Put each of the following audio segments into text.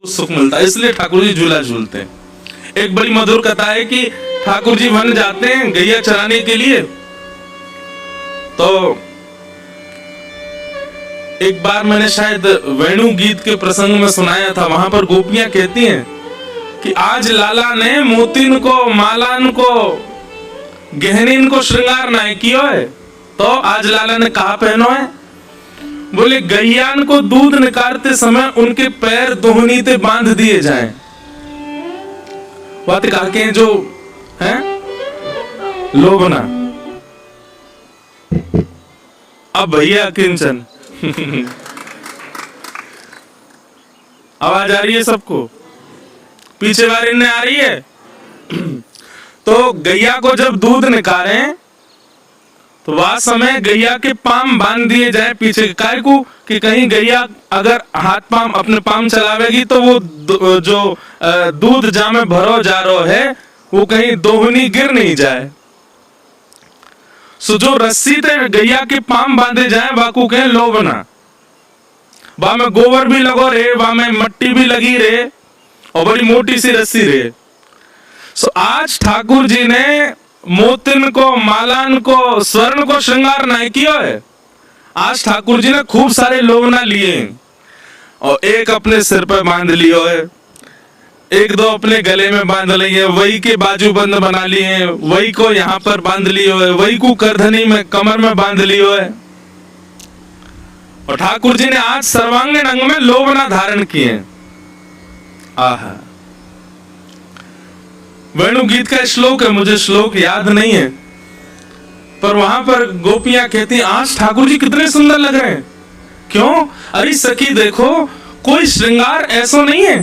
सुख मिलता है, इसलिए ठाकुर जी झूला झूलते हैं। एक बड़ी मधुर कथा है कि ठाकुर जी वन जाते हैं गैया चराने के लिए। तो एक बार मैंने शायद वेणु गीत के प्रसंग में सुनाया था, वहां पर गोपियां कहती हैं कि आज लाला ने मोतिन को मालान को गहनीन को श्रृंगार ना कियो है, तो आज लाला ने कहा पहनो है? बोले गैयान को दूध निकालते समय उनके पैर दोहनीते बांध दिए जाएं। बात कहा के जो है लोभना। अब भैया किंचन आवाज आ रही है सबको? पीछे वाली ने आ रही है? तो गैया को जब दूध निकाले तो वह समय गैया के पाम बांध दिए जाए पीछे, काय को कि कहीं गैया अगर हाथ पाम अपने पाम चलावेगी तो वो जो दूध जामे भरो जा रो है वो कहीं दोहनी गिर नहीं जाए। सो जो रस्सी ते गैया के पाम बांधे जाए वाकू कहे लोभना। वहां में गोबर भी लगो रे, वहां में मट्टी भी लगी रे और बड़ी मोटी सी रस्सी रे। सो आज ठाकुर जी ने मोतिन को मालान को स्वर्ण को श्रृंगार नहीं किया है। आज ठाकुर जी ने खूब सारे लोभना लिए और एक अपने सिर पर बांध लियो है, एक दो अपने गले में बांध लिए, वही के बाजूबंद बना लिए, वही को यहाँ पर बांध लियो है, वही को करधनी में कमर में बांध लियो है। और ठाकुर जी ने आज सर्वांगीण अंग में लोभना धारण किए। आहा, वेणु गीत का श्लोक है, मुझे श्लोक याद नहीं है, पर वहां पर गोपियां कहती आज ठाकुर जी कितने सुंदर लग रहे हैं। क्यों? अरे सखी देखो, कोई श्रृंगार ऐसा नहीं है।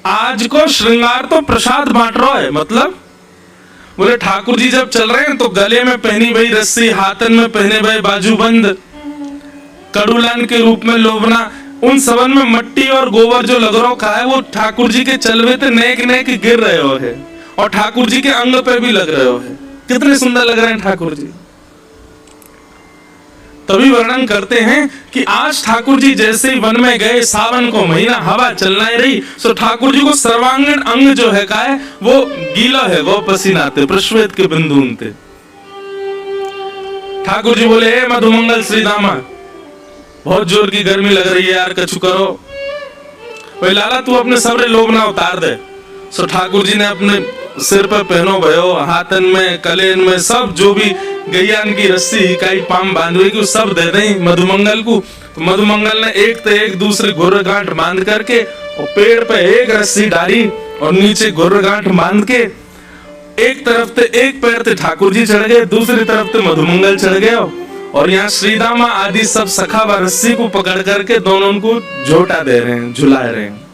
आज को श्रृंगार तो प्रसाद बांट रहा है। मतलब बोले ठाकुर जी जब चल रहे हैं तो गले में पहनी भाई रस्सी, हाथन में पहने भाई बाजूबंद, कड़ूलान के रूप में लोभना, उन सबन में मट्टी और गोबर जो लग रहा है वो ठाकुर जी के चलवे थे नेक नेक गिर रहे हो है और ठाकुर जी के अंग पे भी लग रहे हो है। कितने सुंदर लग रहे हैं ठाकुर जी। तभी वर्णन करते हैं कि आज ठाकुर जी जैसे ही वन में गए, सावन को महीना, हवा चलना ही रही, सो ठाकुर जी को सर्वांगीण अंग जो है का है वो गीला है, वो पसीना थे, प्रश्वेत के बिंदु थे। ठाकुर जी बोले हे मधुमंगल श्री दामा, बहुत जोर की गर्मी लग रही है यार, कछु करो। भाई लाला तू अपने सबरे लोभना उतार दे। सो ठाकुर जी ने अपने सिर पर पहनो भयो, हाथन में कलेन में सब जो भी गैयान की रस्सी काई पाम बांधवे की सब दे दें मधुमंगल को। तो मधुमंगल ने एक ते एक दूसरे घुर्र गांठ बांध करके और पेड़ पे एक रस्सी डाली और नीचे घुर्र गांठ बांध के एक तरफ ते एक पैर ते ठाकुर जी चढ़ गए, दूसरी तरफ ते मधुमंगल चढ़ गए और यहाँ श्रीदामा आदि सब सखा व रस्सी को पकड़ करके दोनों को झोटा दे रहे हैं, झुला रहे हैं।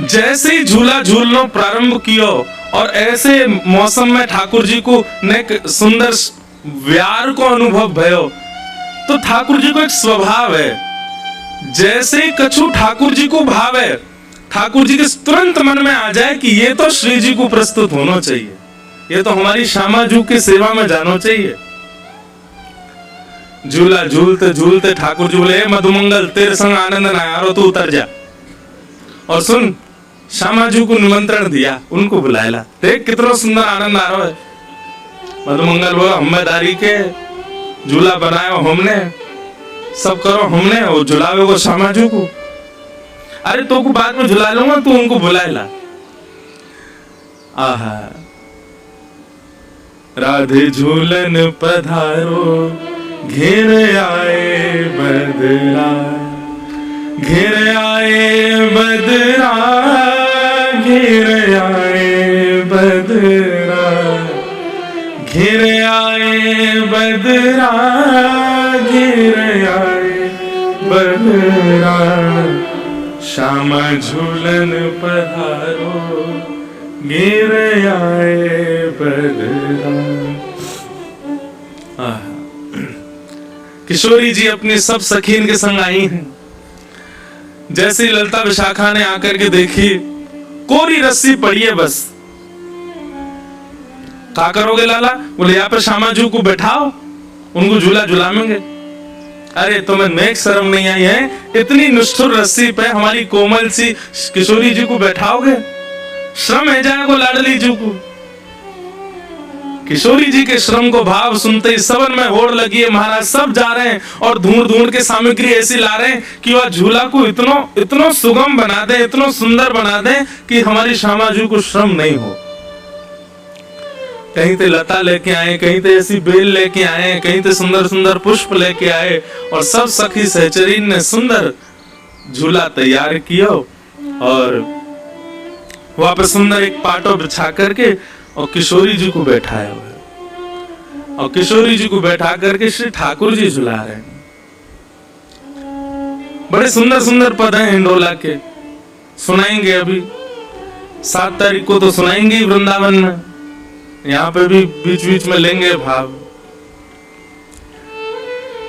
जैसे ही झूला झूलना प्रारंभ किया और ऐसे मौसम में ठाकुर जी को ने सुंदर व्यार को अनुभव भयो, तो ठाकुर जी को एक स्वभाव है, जैसे ही कछु ठाकुर जी को भाव है, ठाकुर जी के तुरंत मन में आ जाए कि ये तो श्री जी को प्रस्तुत होना चाहिए, ये तो हमारी श्यामाजू की सेवा में जाना चाहिए। झूला झूलते झूलते ठाकुर जी बोले मधुमंगल तेरे संग आनंद ना आ रहा, तू उतर जा और सुन। श्यामाजू को निमंत्रण दिया, उनको बुलाया, देख कितना सुंदर आनंद आ रहा है। मधुमंगल बोला हम्मेदारी के झूला बनाया हमने, सब करो हमने और झुलावे को श्यामाजू को। अरे तो को बाद में झुला लूंगा, तू उनको बुलाएला। आहा, राधे झूलन पधारो घेर आए बदरा, घेर आए बदरा, घेर आए बदरा, घेर आए बदरा, घेर आए बदरा, श्यामा झूलन पधारो घेर आए बदरा। किशोरी जी अपनी सब सखीन के संग आई हैं। जैसे ललता विशाखा ने आकर के देखी कोरी रस्सी पड़ी है, बस क्या करोगे लाला? बोले यहाँ पर श्यामाजू को बैठाओ, उनको झूला झुलाएंगे। अरे तुम्हें नेक शर्म नहीं आई है? इतनी निष्ठुर रस्सी पे हमारी कोमल सी किशोरी जी को बैठाओगे? श्रम है जाएगो लाडली जी को। किशोरी जी के श्रम को भाव सुनते ही सबन में होड़ लगी है महाराज। सब जा रहे हैं और ढूंढ ढूंढ के सामग्री ऐसी ला रहे हैं कि वह झूला को इतनो सुगम बना दे, इतनो सुंदर बना दे कि हमारी श्यामा जी को श्रम नहीं हो। कहीं ते लता लेके आए, कहीं ते ऐसी बेल लेके आए, कहीं ते सुंदर सुंदर पुष्प लेके आए और सब सखी सहचरीन ने सुंदर झूला तैयार किया और वहां पर सुंदर एक पाटो बिछा करके और किशोरी जी को बैठाया हुआ है। और किशोरी जी को बैठा करके श्री ठाकुर जी झुला रहे हैं। बड़े सुंदर सुंदर पद हैं हिंडोला के, सुनाएंगे अभी 7 तारीख को तो सुनाएंगे ही वृंदावन में। यहाँ पे भी बीच बीच में लेंगे भाव।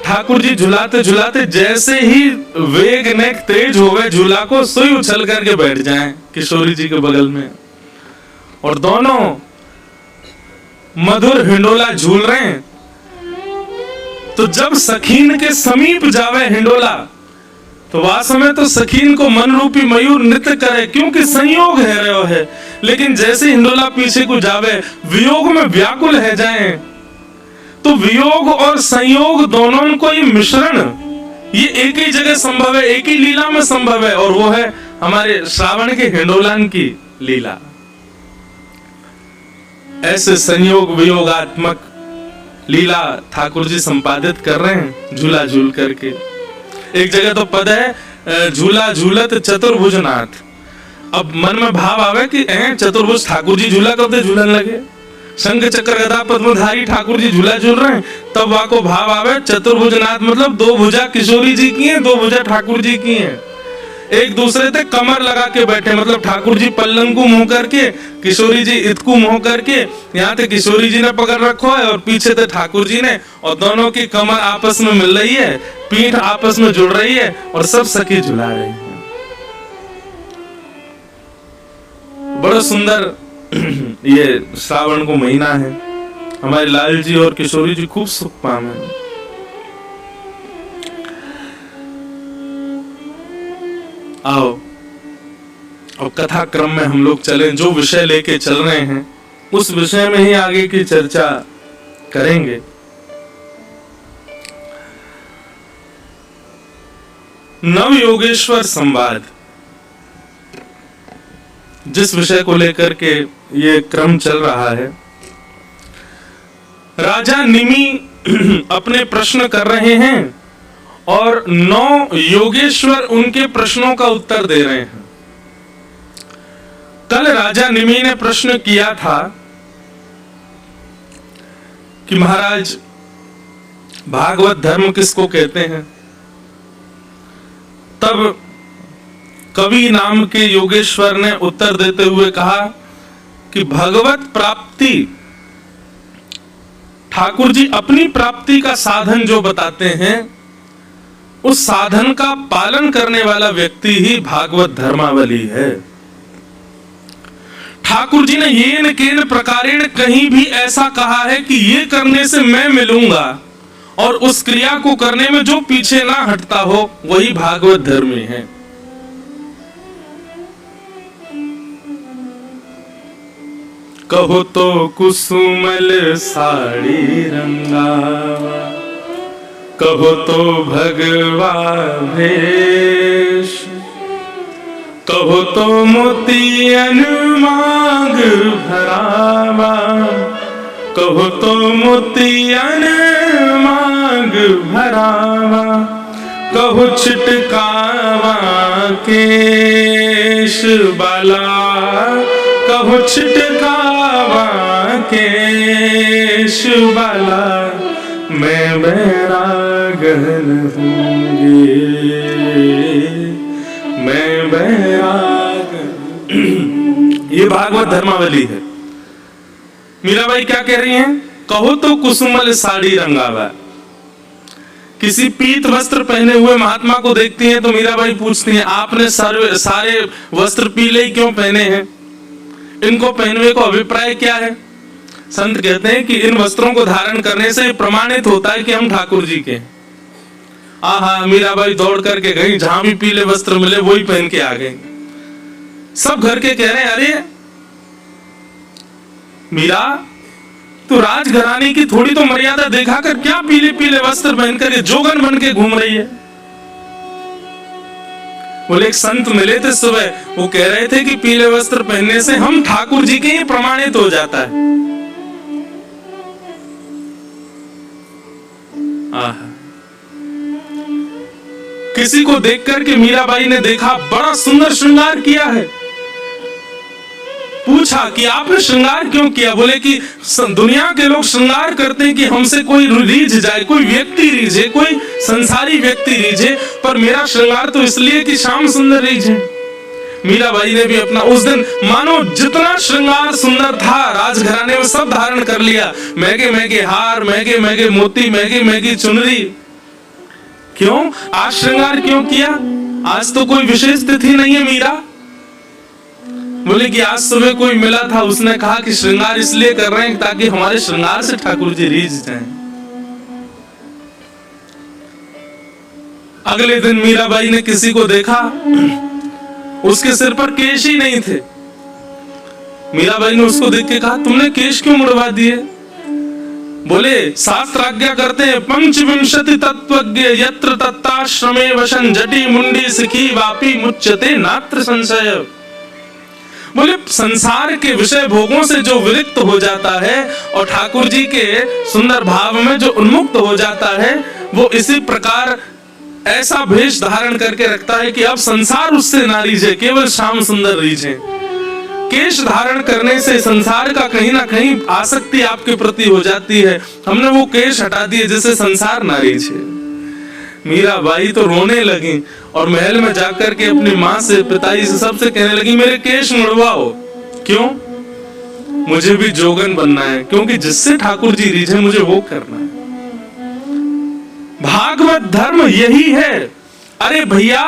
ठाकुर जी झुलाते झुलाते जैसे ही वेग ने तेज हो गए झूला को, सोई उछल करके बैठ जाएं किशोरी जी के बगल में और दोनों मधुर हिंडोला झूल रहे हैं। तो जब सखीन के समीप जावे हिंडोला तो वास्तव में तो सखीन को मन रूपी मयूर नृत्य करे, क्योंकि संयोग है रहो है। लेकिन जैसे हिंडोला पीछे को जावे, वियोग में व्याकुल है जाए, तो वियोग और संयोग दोनों को ये मिश्रण ये एक ही जगह संभव है, एक ही लीला में संभव है, और वो है हमारे श्रावण के हिंडोलान की लीला। ऐसे संयोग वियोगात्मक लीला ठाकुर जी संपादित कर रहे हैं झूला झूल करके। एक जगह तो पद है झूला झूलत चतुर्भुजनाथ। अब मन में भाव आवे कि चतुर्भुज ठाकुर जी झूला कब झूलन लगे, शंख चक्र गदा पद्मधारी ठाकुर जी झूला झूल रहे हैं, तब वहां को भाव आवे चतुर्भुजनाथ मतलब 2 भुजा किशोरी जी की हैं, 2 भुजा ठाकुर जी की हैं। एक दूसरे से कमर लगा के बैठे, मतलब ठाकुर जी पल्लंकु मुंह करके, किशोरी जी इतकु मुंह करके, यहाँ पे किशोरी जी ने पकड़ रखो है और पीछे से ठाकुर जी ने, और दोनों की कमर आपस में मिल रही है, पीठ आपस में जुड़ रही है और सब सखी झुला रही है। बड़ा सुंदर ये श्रावण को महीना है। हमारे लाल जी और किशोरी जी खूब सुख पावे। आओ अब कथा क्रम में हम लोग चलें, जो विषय लेके चल रहे हैं उस विषय में ही आगे की चर्चा करेंगे। नव योगेश्वर संवाद, जिस विषय को लेकर के ये क्रम चल रहा है, राजा निमि अपने प्रश्न कर रहे हैं और 9 योगेश्वर उनके प्रश्नों का उत्तर दे रहे हैं। कल राजा निमि ने प्रश्न किया था कि महाराज भागवत धर्म किसको कहते हैं। तब कवि नाम के योगेश्वर ने उत्तर देते हुए कहा कि भगवत प्राप्ति, ठाकुर जी अपनी प्राप्ति का साधन जो बताते हैं, उस साधन का पालन करने वाला व्यक्ति ही भागवत धर्मावली है। ठाकुर जी ने येन केन प्रकारेण कहीं भी ऐसा कहा है कि ये करने से मैं मिलूंगा, और उस क्रिया को करने में जो पीछे ना हटता हो वही भागवत धर्मी है। कहो तो कुसुमल साड़ी रंगावा, कहो तो भगवा भेष, कहो तो मोतियन मांग भरावा, कहो तो मोतियन मांग भरावा, कहो छिटकावा केश बाला, कहो छिटकावा केश बाला, मैं बैरागन हूँगी, मैं बैरागन। ये भागवत धर्मावली है। मीराबाई क्या कह रही हैं? कहो तो कुसुमल साड़ी रंगावा। किसी पीत वस्त्र पहने हुए महात्मा को देखती हैं तो मीराबाई पूछती हैं, आपने सारे वस्त्र पीले क्यों पहने हैं? इनको पहनने को अभिप्राय क्या है? संत कहते हैं कि इन वस्त्रों को धारण करने से प्रमाणित होता है कि हम ठाकुर जी के हैं। आहा, मीराबाई दौड़ करके गई, जहां भी पीले वस्त्र मिले वही पहन के आ गई। सब घर के कह रहे हैं, अरे मीरा, तू राजघराने की थोड़ी तो मर्यादा देखा कर, क्या पीले पीले वस्त्र पहन कर जोगन बन के घूम रही है। बोले एक संत मिले थे सुबह, वो कह रहे थे कि पीले वस्त्र पहनने से हम ठाकुर जी के ही प्रमाणित हो जाता है। किसी को देख करके मीराबाई ने देखा बड़ा सुंदर श्रृंगार किया है, पूछा कि आपने श्रृंगार क्यों किया। बोले कि दुनिया के लोग श्रृंगार करते हैं कि हमसे कोई रीझ जाए, कोई व्यक्ति रीझे, कोई संसारी व्यक्ति रीझे, पर मेरा श्रृंगार तो इसलिए कि श्याम सुंदर रीझे। मीराबाई ने भी अपना उस दिन मानो जितना श्रृंगार सुंदर था राजघराने में सब धारण कर लिया। महंगे महंगे हार, महंगे महंगे मोती, महंगी महंगी चुनरी। क्यों? आज श्रृंगार क्यों किया? आज तो कोई विशेष तिथि नहीं है मीरा। बोले कि आज सुबह कोई मिला था, उसने कहा कि श्रृंगार इसलिए कर रहे हैं ताकि हमारे श्रृंगार से ठाकुर जी रीझ जाएं। अगले दिन मीराबाई ने किसी को देखा, उसके सिर पर केश ही नहीं थे। मीराबाई ने उसको देख के कहा, तुमने केश क्यों मुड़वा दिए? बोले शास्त्र आज्ञा करते हैं, पंचविंशति तत्वज्ञ यत्र तत्ताश्रमे वशन जटी मुंडी सिखी वापी मुच्यते नात्र संशय। बोले संसार के विषय भोगों से जो विरक्त हो जाता है और ठाकुर जी के सुंदर भाव में जो उन्मुक्त हो जाता है, वो इसी प्रकार ऐसा भेष धारण करके रखता है कि अब संसार उससे ना रीझे, केवल श्याम सुंदर रीझे। केश धारण करने से संसार का कहीं ना कहीं आसक्ति आपके प्रति हो जाती है। हमने वो केश हटा दिए जिससे संसार ना रीझे। मीराबाई तो रोने लगी और महल में जाकर के अपनी माँ से, पिताजी से, सबसे कहने लगी, मेरे केश मुड़वाओ। क्यों? मुझे भी जोगन बनना है, क्योंकि जिससे ठाकुर जी रीझे मुझे वो करना है। भागवत धर्म यही है। अरे भैया,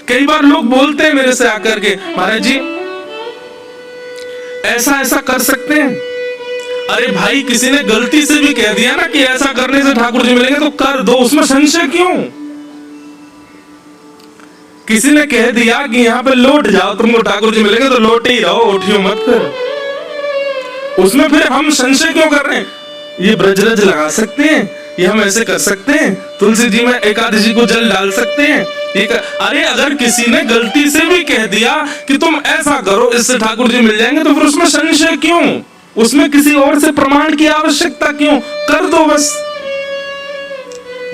कई बार लोग बोलते हैं मेरे से आकर के, महाराज जी ऐसा ऐसा कर सकते हैं। अरे भाई, किसी ने गलती से भी कह दिया ना कि ऐसा करने से ठाकुर जी मिलेंगे, तो कर दो, उसमें संशय क्यों? किसी ने कह दिया कि यहाँ पे लौट जाओ, तुमको ठाकुर जी मिलेंगे, तो लौटे ही रहो, उठियो मत कर। उसमें फिर हम संशय क्यों कर रहे हैं? ये ब्रजरज लगा सकते हैं, ये हम ऐसे कर सकते हैं, तुलसी जी में एकादशी को जल डाल सकते हैं। अरे अगर किसी ने गलती से भी कह दिया कि तुम ऐसा करो, इससे ठाकुर जी मिल जाएंगे, तो फिर उसमें संशय क्यों? उसमें किसी और से प्रमाण की आवश्यकता क्यों? कर दो बस।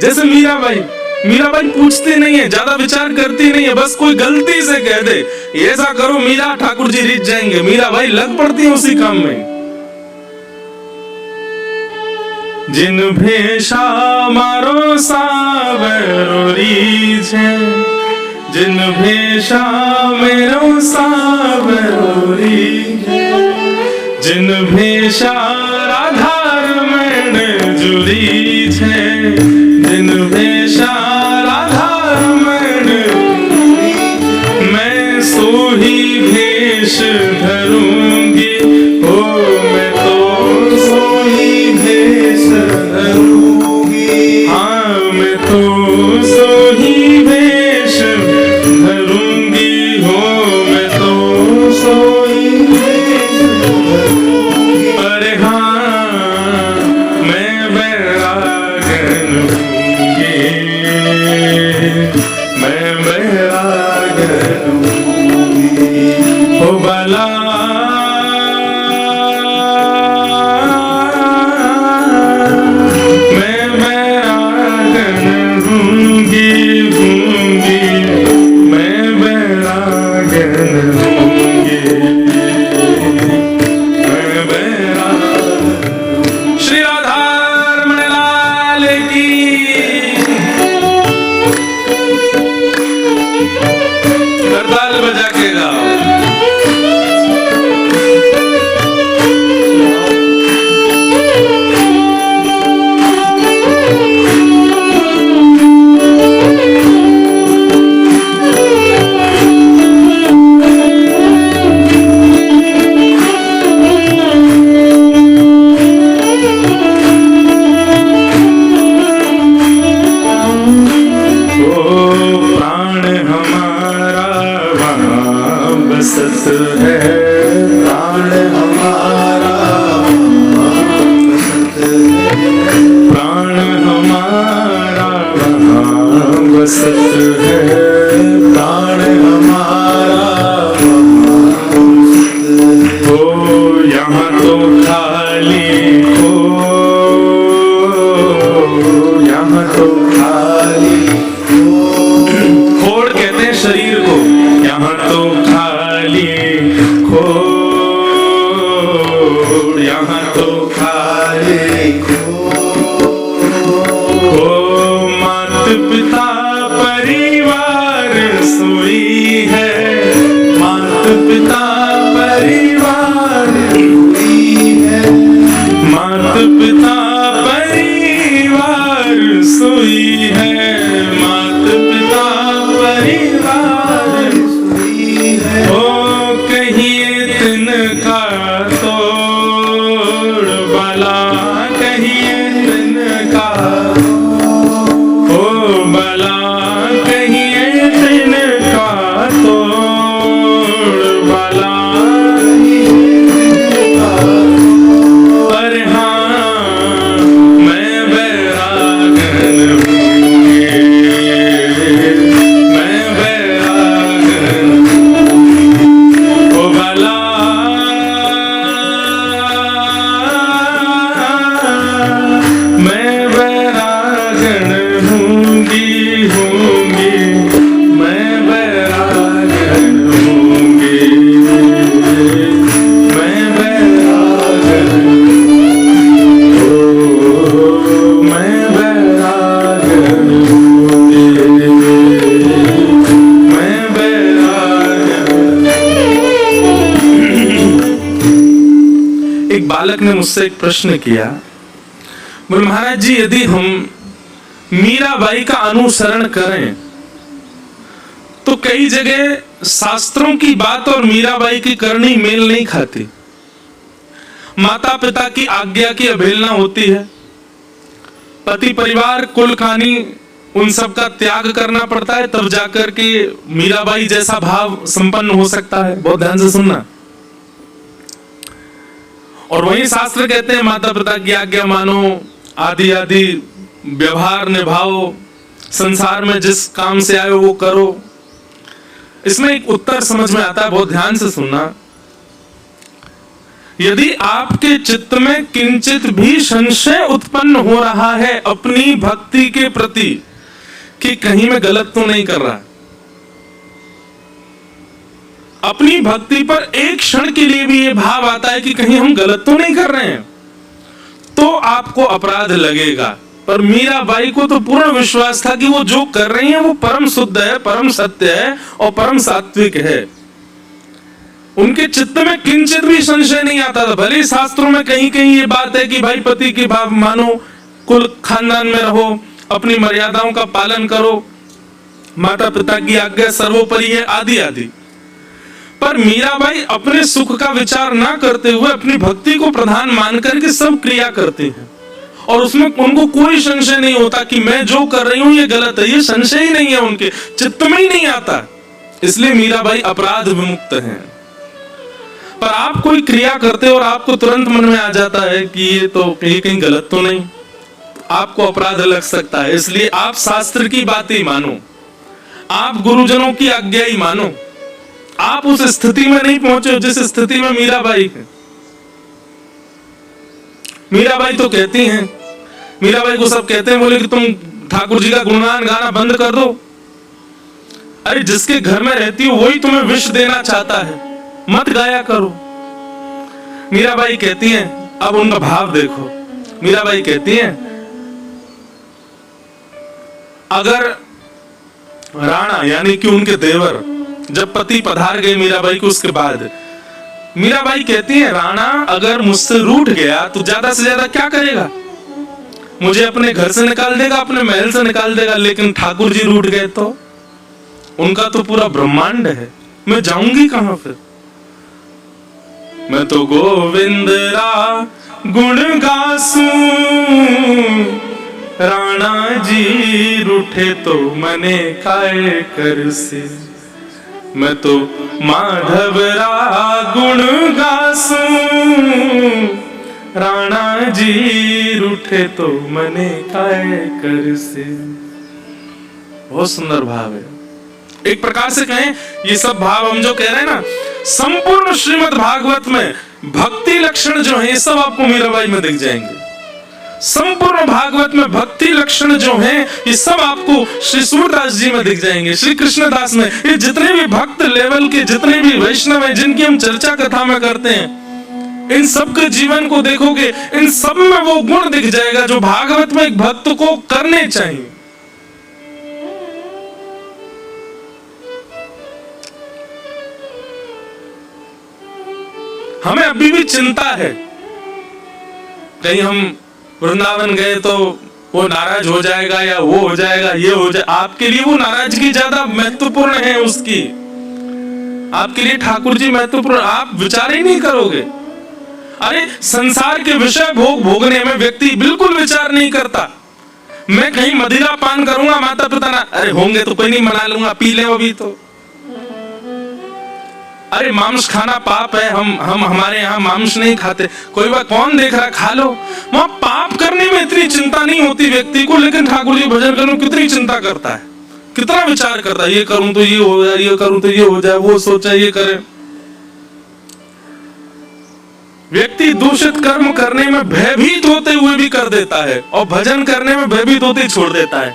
जैसे मीराबाई पूछती नहीं है, ज्यादा विचार करती नहीं है, बस कोई गलती से कह दे ऐसा करो मीरा, ठाकुर जी रीझ जाएंगे, मीराबाई लग पड़ती है उसी काम में। जिन भेषा मारो सावरो रीझे, जिन भेषा मेरो सावरो रीझे, जिन भेषा राधारमण जुड़ी छे, जिन भेषा राधारमण मैं सोही भेष धरूंगी, हो मैं तो सोही भेष धरूंगी, हाँ मैं तो सोही भेष धरूंगी, हो मैं तो सोही भेष धरूंगी। अरे हाँ, मैं बैरागन हूँगी, मैं बैरागन हूँगी, हो बाला बसत है, प्राण हमारा बसत है, प्राण हमारा वहाँ बसत है, प्राण हमारा हो यहाँ तो खाली हो, यहाँ तो खाली खोड़ कहते हैं शरीर को, यहाँ तो खाली खोड़, यहाँ तो खाली हो, मात पिता परिवार सोई है, मात पिता परिवार सोई है, मात पिता परिवार सोई है, मात पिता परिवार सोई है, ओ कहिए तिनका तोड़ बला, कहिए तिनका ओ बला, कहिए तिनका तोड़ बला, पर हाँ मैं बैरागन हूँगी, मैं बैरागन ओ बला, मैं बैरागन हूँगी, हूँगी, मैं बैरागन हूँगी, मैं बैरागन, ओ मैं बैरागन हूँगी, मैं बैरागन। एक बालक ने मुझसे एक प्रश्न किया, बोले महाराज जी यदि हम मीराबाई का अनुसरण करें तो कई जगह शास्त्रों की बात और मीराबाई की करनी मेल नहीं खाती, माता पिता की आज्ञा की अवहेलना होती है, पति परिवार कुल खानी उन सब का त्याग करना पड़ता है, तब जाकर के मीराबाई जैसा भाव संपन्न हो सकता है। बहुत ध्यान से सुनना। और वही शास्त्र कहते हैं माता पिता की आज्ञा मानो, आदि आदि व्यवहार निभाओ, संसार में जिस काम से आए हो वो करो। इसमें एक उत्तर समझ में आता है, बहुत ध्यान से सुनना। यदि आपके चित्त में किंचित भी संशय उत्पन्न हो रहा है अपनी भक्ति के प्रति कि कहीं मैं गलत तो नहीं कर रहा, अपनी भक्ति पर एक क्षण के लिए भी ये भाव आता है कि कहीं हम गलत तो नहीं कर रहे हैं, तो आपको अपराध लगेगा। पर मीराबाई को तो पूर्ण विश्वास था कि वो जो कर रही हैं वो परम शुद्ध है, परम सत्य है और परम सात्विक है। उनके चित्त में किंचित भी संशय नहीं आता था। भले शास्त्रों में कहीं कहीं ये बात है कि भाई पति की भाव मानो, कुल खानदान में रहो, अपनी मर्यादाओं का पालन करो, माता पिता की आज्ञा सर्वोपरि है, आदि आदि। पर मीराबाई अपने सुख का विचार ना करते हुए अपनी भक्ति को प्रधान मान करके सब क्रिया करती हैं, और उसमें उनको कोई संशय नहीं होता कि मैं जो कर रही हूं ये गलत है। ये संशय ही नहीं है, उनके चित्त में ही नहीं आता। इसलिए मीराबाई अपराध विमुक्त हैं। पर आप कोई क्रिया करते और आपको तुरंत मन में आ जाता है कि ये तो कहीं गलत तो नहीं, आपको अपराध लग सकता है। इसलिए आप शास्त्र की बात ही मानो, आप गुरुजनों की आज्ञा ही मानो। आप उस स्थिति में नहीं पहुंचे जिस स्थिति में मीराबाई है। मीराबाई तो कहती हैं, मीराबाई को सब कहते हैं, बोले कि तुम ठाकुर जी का गुणगान गाना बंद कर दो। अरे जिसके घर में रहती हो वही तुम्हें विष देना चाहता है, मत गाया करो। मीराबाई कहती हैं, अब उनका भाव देखो। मीराबाई कहती हैं, अगर राणा यानी कि उनके देवर जब पति पधार गए मीराबाई को, उसके बाद मीराबाई कहती है, राणा अगर मुझसे रूठ गया तो ज्यादा से ज्यादा क्या करेगा, मुझे अपने घर से निकाल देगा, अपने महल से निकाल देगा। लेकिन ठाकुर जी रूठ गए तो उनका तो पूरा ब्रह्मांड है, मैं जाऊंगी कहां फिर। मैं तो गोविंद रा गुण गासूं, राणा जी रूठे तो मने काय कर से। मैं तो माधव रा गुण गासूं, राणा जी रूठे तो मने काय कर से। बहुत सुंदर भाव है। एक प्रकार से कहें, ये सब भाव हम जो कह रहे हैं ना, संपूर्ण श्रीमद् भागवत में भक्ति लक्षण जो है, ये सब आपको मीराबाई में दिख जाएंगे। संपूर्ण भागवत में भक्ति लक्षण जो हैं, ये सब आपको श्री सूरदास जी में दिख जाएंगे, श्री कृष्णदास में। ये जितने भी भक्त लेवल के जितने भी वैष्णव हैं, जिनकी हम चर्चा कथा में करते हैं, इन सब के जीवन को देखोगे, इन सब में वो गुण दिख जाएगा जो भागवत में एक भक्त को करने चाहिए। हमें अभी भी चिंता है, कहीं हम वृंदावन गए तो वो नाराज हो जाएगा या वो हो जाएगा, ये हो जाए। आपके लिए वो नाराजगी ज्यादा महत्वपूर्ण है, उसकी आपके लिए ठाकुर जी महत्वपूर्ण, आप विचार ही नहीं करोगे। अरे संसार के विषय भोग भोगने में व्यक्ति बिल्कुल विचार नहीं करता। मैं कहीं मदिरा पान करूंगा, माता पिता ना, अरे होंगे तो कोई नहीं, मना लूंगा, पी ले अभी तो। अरे मांस खाना पाप है, हम हमारे यहाँ मांस नहीं खाते, कोई बात, कौन देख रहा, खा लो। वहां पाप करने में इतनी चिंता नहीं होती व्यक्ति को, लेकिन ठाकुर जी भजन करने में कितनी चिंता करता है, कितना विचार करता है, ये करूं तो ये हो जाए, ये करूं तो ये हो जाए, वो सोचा ये करे। व्यक्ति दूषित कर्म करने में भयभीत होते हुए भी कर देता है, और भजन करने में भयभीत होते ही छोड़ देता है।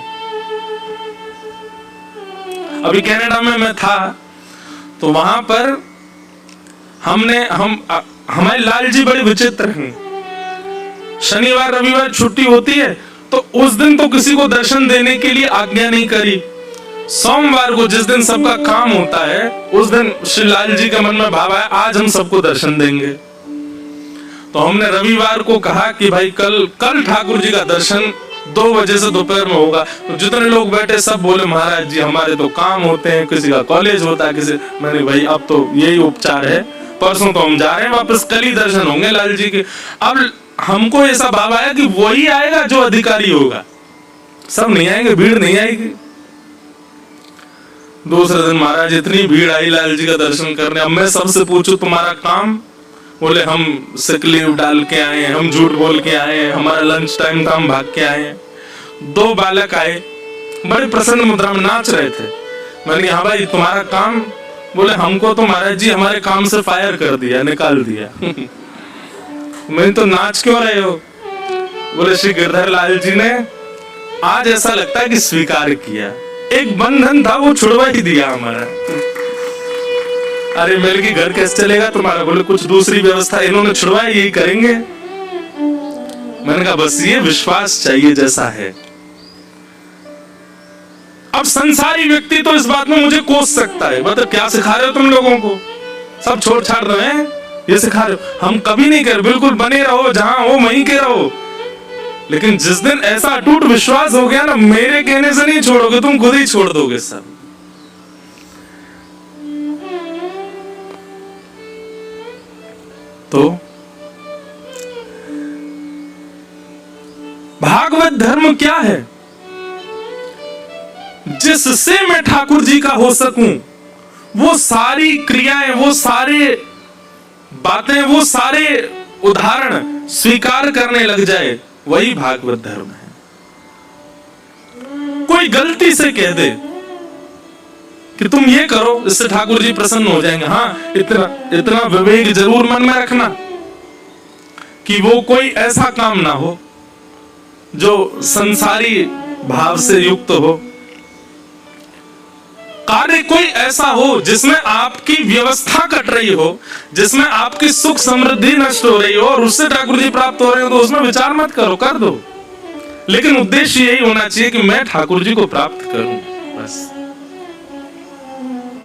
अभी कनाडा में मैं था, तो वहां पर हमारे लाल जी बड़े विचित्र हैं। शनिवार रविवार छुट्टी होती है, तो उस दिन तो किसी को दर्शन देने के लिए आज्ञा नहीं करी। सोमवार को जिस दिन सबका काम होता है, उस दिन श्री लाल जी के मन में भाव आया, आज हम सबको दर्शन देंगे। तो हमने रविवार को कहा कि भाई कल ठाकुर जी का दर्शन 2 बजे से दोपहर में होगा। तो जितने लोग बैठे सब बोले, महाराज जी हमारे तो काम होते हैं, किसी का कॉलेज होता है, किसी। मैंने भाई अब तो यही उपचार है, परसों तो हम जा रहे हैं वापस, कल ही दर्शन होंगे लाल जी के। अब हमको ऐसा भाव आया कि वही आएगा जो अधिकारी होगा, सब नहीं आएंगे, भीड़ नहीं आएगी। दूसरे दिन महाराज इतनी भीड़ आई लाल जी का दर्शन करने। अब मैं सबसे पूछूं तुम्हारा काम, बोले हम सिक लीव डाल के आए हैं, हम झूठ बोल के आए हैं, हमारा लंच टाइम था, हम भाग के आए हैं। 2 बालक आए, बड़े प्रसन्न मुद्रा में नाच रहे थे। मैंने कहा हाँ भाई तुम्हारा काम, बोले हमको तो महाराज जी हमारे काम से फायर कर दिया, निकाल दिया। मैंने तो नाच क्यों रहे हो? बोले श्री गिरधर लाल जी ने आज ऐसा लगता है कि स्वीकार किया, एक बंधन था वो छुड़वा ही दिया हमारा। अरे मेरे की घर कैसे चलेगा तुम्हारा? बोले कुछ दूसरी व्यवस्था इन्होंने छुड़वाई, यही करेंगे। मैंने कहा बस ये विश्वास चाहिए जैसा है। अब संसारी व्यक्ति तो इस बात में मुझे कोस सकता है, मतलब क्या सिखा रहे हो तुम लोगों को, सब छोड़ छाड़ दो हैं, ये सिखा रहे हो। हम कभी नहीं कर, बिल्कुल बने रहो जहां हो वहीं के रहो। लेकिन जिस दिन ऐसा अटूट विश्वास हो गया ना, मेरे कहने से नहीं छोड़ोगे, तुम खुद ही छोड़ दोगे सब। तो भागवत धर्म क्या है? जिससे मैं ठाकुर जी का हो सकूं, वो सारी क्रियाएं, वो सारे बातें, वो सारे उदाहरण स्वीकार करने लग जाए, वही भागवत धर्म है। कोई गलती से कह दे कि तुम ये करो, इससे ठाकुर जी प्रसन्न हो जाएंगे, हाँ इतना विवेक जरूर मन में रखना कि वो कोई ऐसा काम ना हो जो संसारी भाव से युक्त हो, कार्य कोई ऐसा हो जिसमें आपकी व्यवस्था कट रही हो, जिसमें आपकी सुख समृद्धि नष्ट हो रही हो और उससे ठाकुर जी प्राप्त हो रहे हो, तो उसमें विचार मत करो, कर दो। लेकिन उद्देश्य यही होना चाहिए कि मैं ठाकुर जी को प्राप्त करूं, बस।